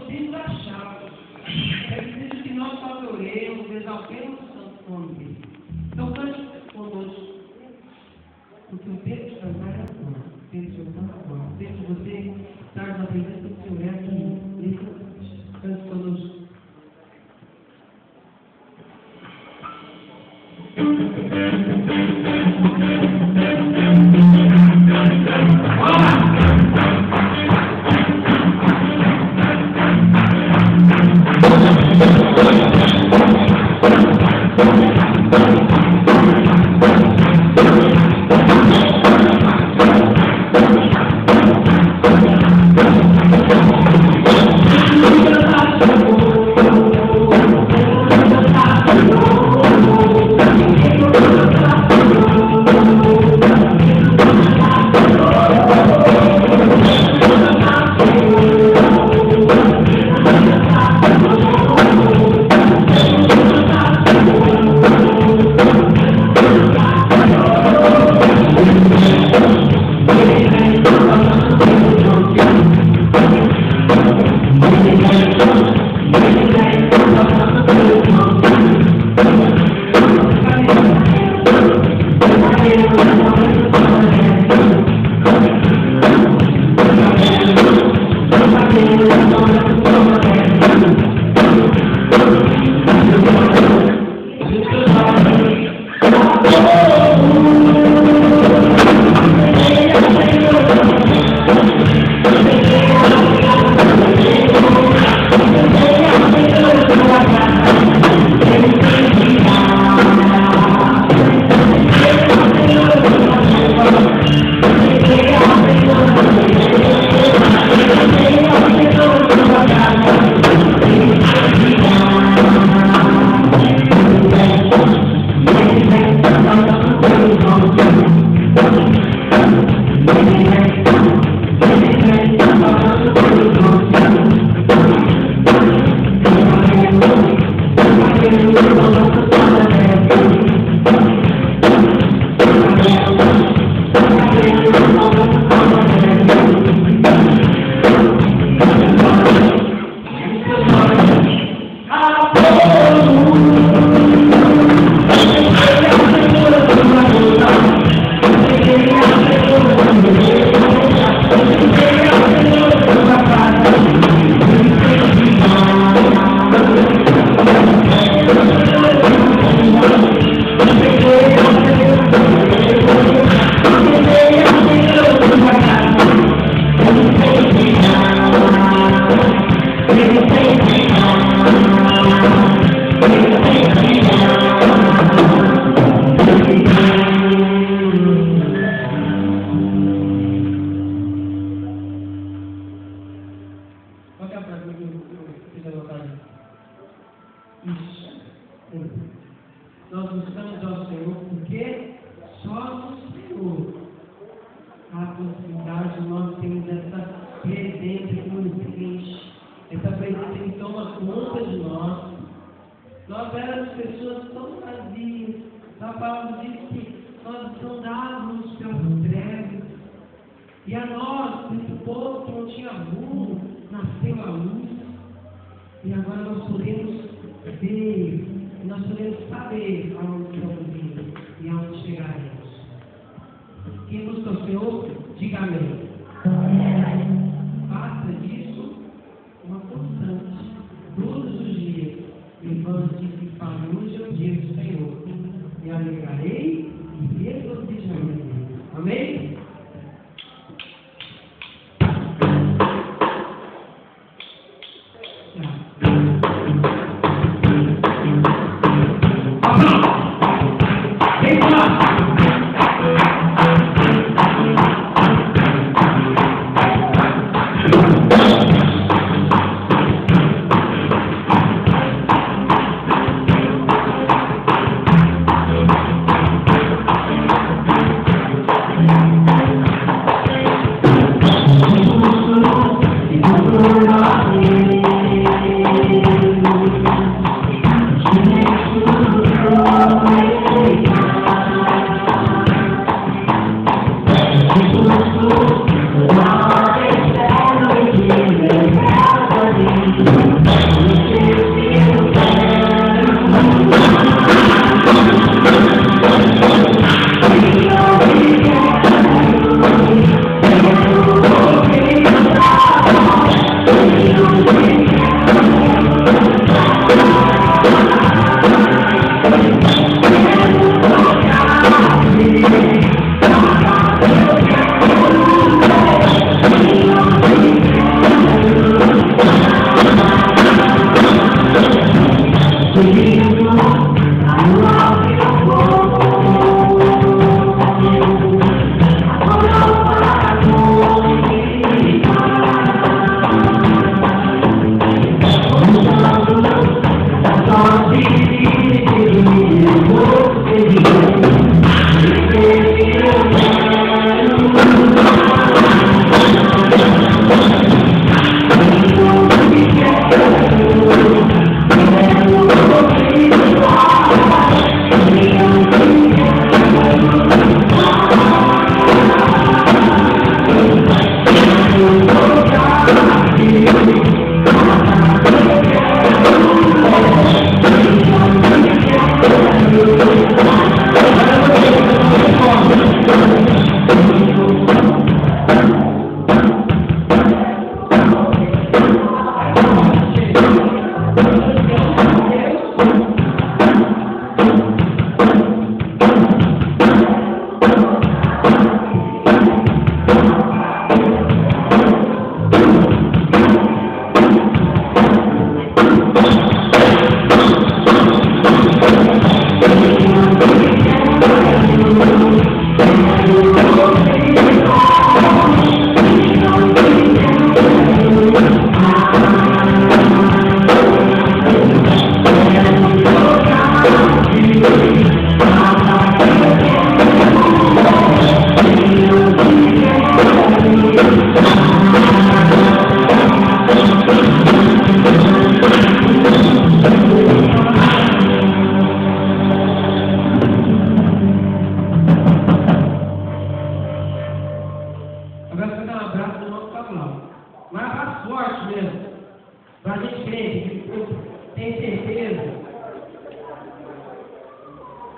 preciso da chave. É preciso que nós adoremos, exaltemos o santo nome dele. Então cante conosco. Porque o tempo de cantar é agora. O tempo de cantar é agora. O tempo de você estar na presença do Senhor é aqui. Nesse instante. Cante conosco. Nós buscamos ao Senhor porque só no Senhor a possibilidade de nós termos essa presença que nos preenche, essa presença que toma conta de nós. Nós éramos pessoas tão vazias. A palavra diz que nós andávamos pelas trevas e a nós, esse povo que não tinha rumo, nasceu a luz. E agora nós podemos ver, nós podemos saber aonde estamos indo e aonde chegaremos. Quem busca o Senhor, diga amém. Faça disso uma constante, todos os dias. Levante-se e fale, hoje é o dia do Senhor. Me alegrarei e regozijarei. Amém?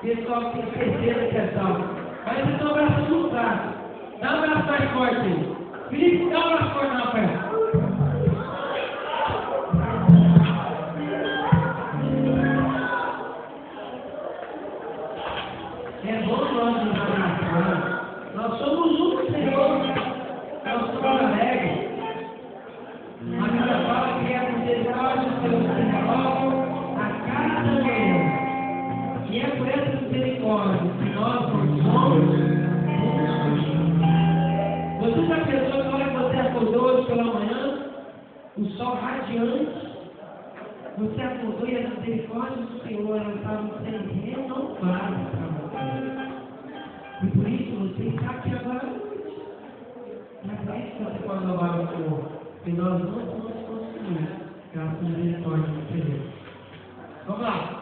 Pessoal tem certeza que é salvo. Mas eles dão um abraço frustrado. Dá um abraço mais forte aí. Felipe, dá um abraço forte na festa. É bom nós nos abraçarmos. Nós somos um com o Senhor. Nós somos alegres. A Bíblia fala que é a misericórdia do Senhor se renova a cada manhã. E é por essa misericórdia que nós somos. Você já pensou que hora que você acordou hoje pela manhã, o sol radiante, você acordou e a misericórdia do Senhor estava sendo renovada para você. E por isso você está aqui agora. Não é por isso que você pode louvar o Senhor. Porque nós não vamos conseguir, graças à misericórdia do Senhor. Vamos lá.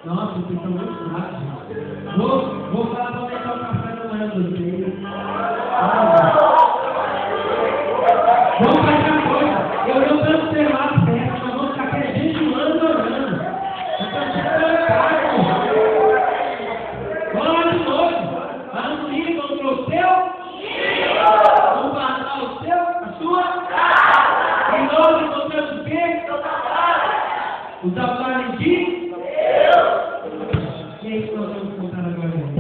Nossa, vocês estão muito rápidos. Vou falar para aumentar o café da manhã de vocês. Vamos fazer uma coisa. Eu não vou observar as festas, nós vamos ficar aqui jejuando e orando. Nós estamos cargo. Vamos lá de novo. Vamos unir contra o seu. Vamos matar o seu, a sua. E nós encontramos o quê? Os altares de e é isso que nós vamos contar agora.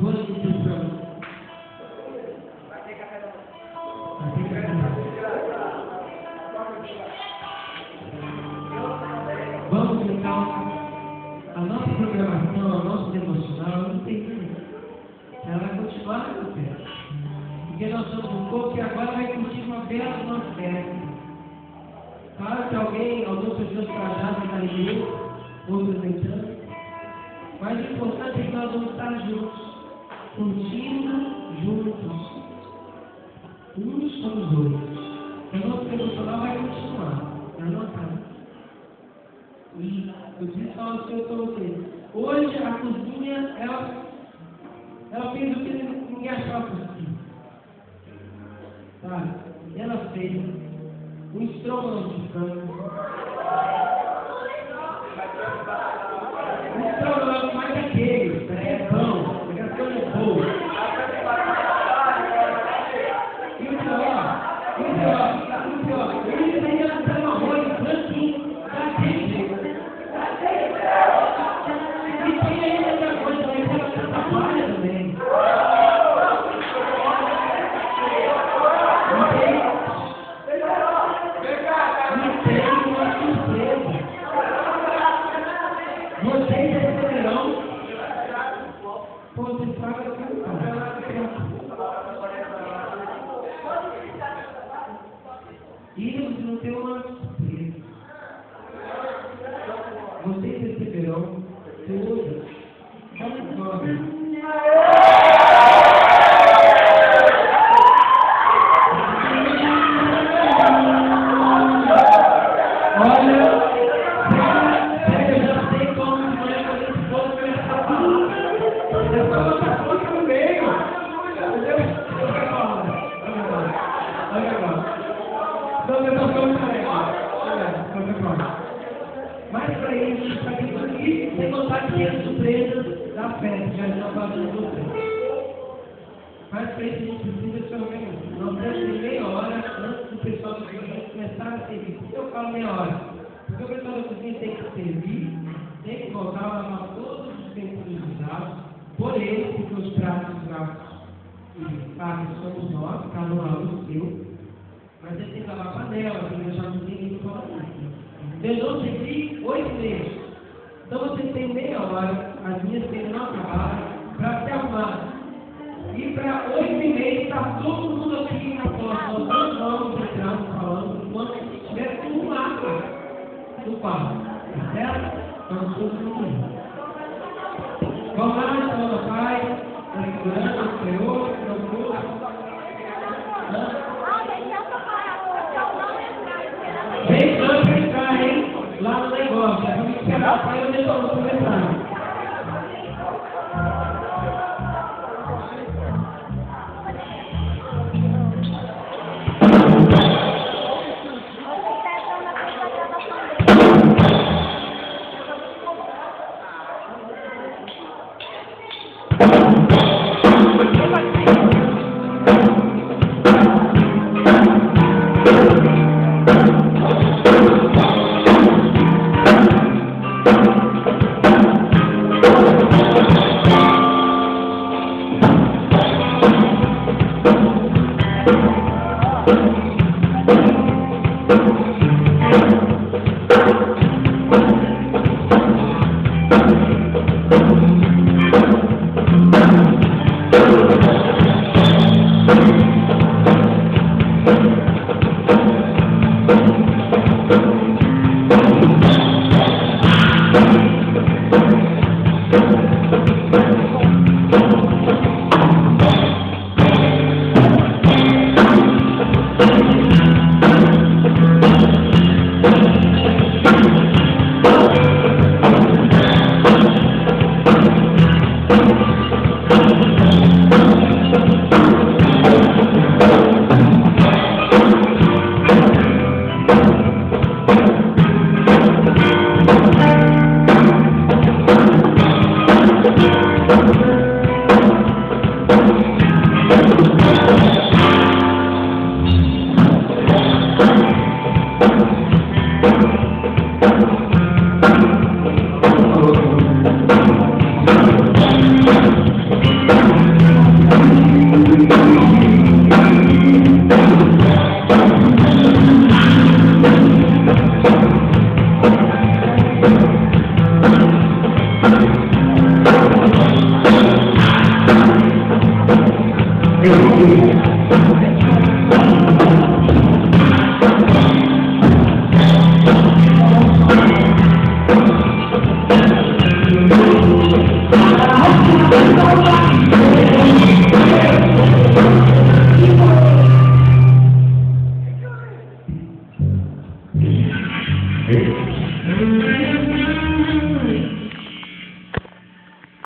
vou dizer para você. Vamos então, a nossa programação, a nossa devocional, não tem fim. Ela vai continuar no pé. Porque nós somos um povo que agora vai curtir uma bela festa. Claro que algumas pessoas casadas na igreja, outras entrando. Mas o importante é que nós vamos estar juntos, curtindo juntos, uns com os outros. O nosso devocional vai continuar, na nossa casa. E eu disse ao Senhor para vocês, hoje a cozinha, ela fez o que ninguém achava possível. Sabe? Ela fez um estrogonofe de frango. Um estrogonofe mais daquele, é pão, é coisa boa. E o pior, ele ainda dando arroz branquinho, daquele jeito. E tem ainda outra coisa, mas ela trabalha também. Vocês receberão quando se paga e eles não têm uma surpresa. Vocês receberão todas as glórias. Mas para isso, para que isso, sem contar que as surpresas da festa, já estão fazendo vocês. Mas para isso a gente precisa se organizar. Nós temos meia hora antes do pessoal da cozinha começar a servir. Por que eu falo meia hora? Porque o pessoal da cozinha tem que servir, tem que voltar a lavar todos os utensílios usados por eles, porque os pratos e facas somos nós, cada um lava o seu. Mas ele tem que lavar a panela, tem que deixar tudo limpo para lá. Eu não servi 8h30. Então você tem meia hora, as minhas filhas não acabaram, para se arrumar. E para 8h30 está todo mundo aqui na porta. Nós vamos entrar falando enquanto estiver tudo lá no quarto. Tá certo? Vamos todos juntos. Vamos lá, então, meu Pai, na segurança do Senhor, no corpo. Vem tanto para entrar, hein? Lá no negócio. Vamos esperar o Pai, eu deixo você entrar.